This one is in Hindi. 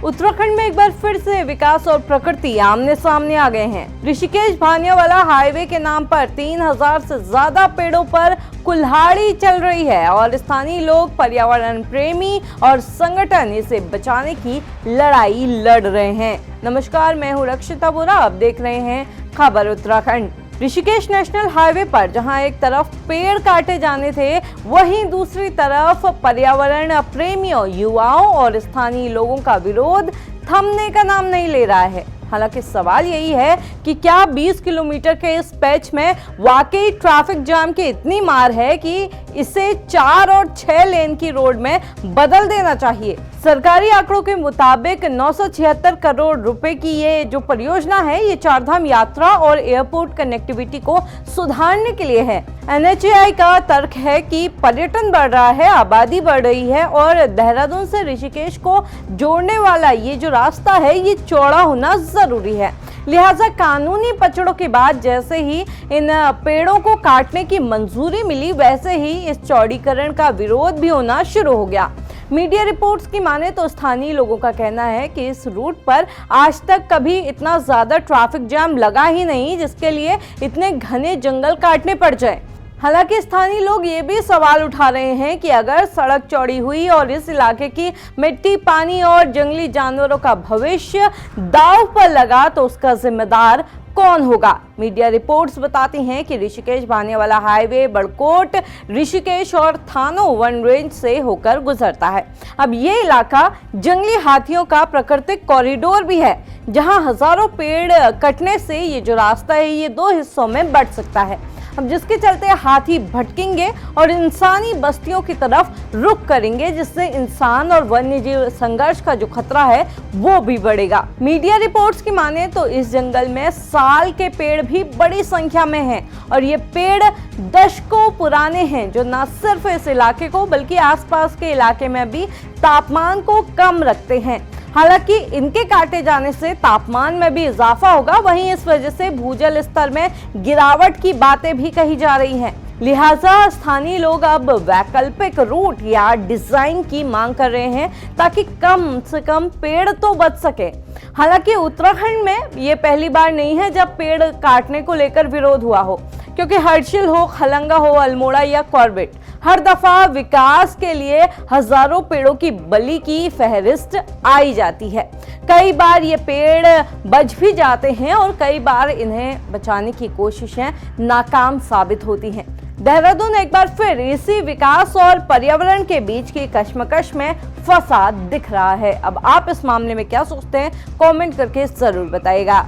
उत्तराखंड में एक बार फिर से विकास और प्रकृति आमने सामने आ गए हैं। ऋषिकेश भानियावाला हाईवे के नाम पर 3000 से ज्यादा पेड़ों पर कुल्हाड़ी चल रही है और स्थानीय लोग, पर्यावरण प्रेमी और संगठन इसे बचाने की लड़ाई लड़ रहे हैं। नमस्कार, मैं हूँ रक्षिता बोरा, आप देख रहे हैं खबर उत्तराखंड। ऋषिकेश नेशनल हाईवे पर जहां एक तरफ पेड़ काटे जाने थे, वहीं दूसरी तरफ पर्यावरण प्रेमियों, युवाओं और स्थानीय लोगों का विरोध थमने का नाम नहीं ले रहा है। हालांकि सवाल यही है कि क्या 20 किलोमीटर के इस पैच में वाकई ट्रैफिक जाम की इतनी मार है कि इसे 4 और 6 लेन की रोड में बदल देना चाहिए। सरकारी आंकड़ों के मुताबिक 976 करोड़ रुपए की ये जो परियोजना है, ये चारधाम यात्रा और एयरपोर्ट कनेक्टिविटी को सुधारने के लिए है। NHAI का तर्क है कि पर्यटन बढ़ रहा है, आबादी बढ़ रही है और देहरादून से ऋषिकेश को जोड़ने वाला ये जो रास्ता है, ये चौड़ा होना जरूरी है। लिहाजा कानूनी पचड़ों के बाद जैसे ही इन पेड़ों को काटने की मंजूरी मिली, वैसे ही इस चौड़ीकरण का विरोध भी होना शुरू हो गया। मीडिया रिपोर्ट्स की माने तो स्थानीय लोगों का कहना है कि इस रूट पर आज तक कभी इतना ज्यादा ट्रैफिक जाम लगा ही नहीं, जिसके लिए इतने घने जंगल काटने पड़ जाए। हालांकि स्थानीय लोग ये भी सवाल उठा रहे हैं कि अगर सड़क चौड़ी हुई और इस इलाके की मिट्टी, पानी और जंगली जानवरों का भविष्य दांव पर लगा तो उसका जिम्मेदार कौन होगा। मीडिया रिपोर्ट्स बताती हैं कि ऋषिकेश भानियावाला हाईवे बड़कोट, ऋषिकेश और थानो वन रेंज से होकर गुजरता है। अब ये इलाका जंगली हाथियों का प्राकृतिक कॉरिडोर भी है, जहां हजारों पेड़ कटने से ये जो रास्ता है, ये 2 हिस्सों में बंट सकता है। अब जिसके चलते हाथी भटकेंगे और इंसानी बस्तियों की तरफ रुख करेंगे, जिससे इंसान और वन्यजीव संघर्ष का जो खतरा है वो भी बढ़ेगा। मीडिया रिपोर्ट्स की माने तो इस जंगल में साल के पेड़ भी बड़ी संख्या में हैं और ये पेड़ दशकों पुराने हैं, जो न सिर्फ इस इलाके को बल्कि आसपास के इलाके में भी तापमान को कम रखते हैं। हालांकि इनके काटे जाने से तापमान में भी इजाफा होगा, वहीं इस वजह से भूजल स्तर में गिरावट की बातें भी कही जा रही हैं। लिहाजा स्थानीय लोग अब वैकल्पिक रूट या डिजाइन की मांग कर रहे हैं, ताकि कम से कम पेड़ तो बच सके। हालांकि उत्तराखंड में ये पहली बार नहीं है जब पेड़ काटने को लेकर विरोध हुआ हो, क्योंकि हर्षिल हो, खलंगा हो, अल्मोड़ा या कॉर्बेट, हर दफा विकास के लिए हजारों पेड़ों की बलि की फहरिस्त आई जाती है। कई बार ये पेड़ बच भी जाते हैं और कई बार इन्हें बचाने की कोशिशें नाकाम साबित होती हैं। देहरादून एक बार फिर इसी विकास और पर्यावरण के बीच की कश्मकश में फंसा दिख रहा है। अब आप इस मामले में क्या सोचते हैं, कमेंट करके जरूर बताइएगा।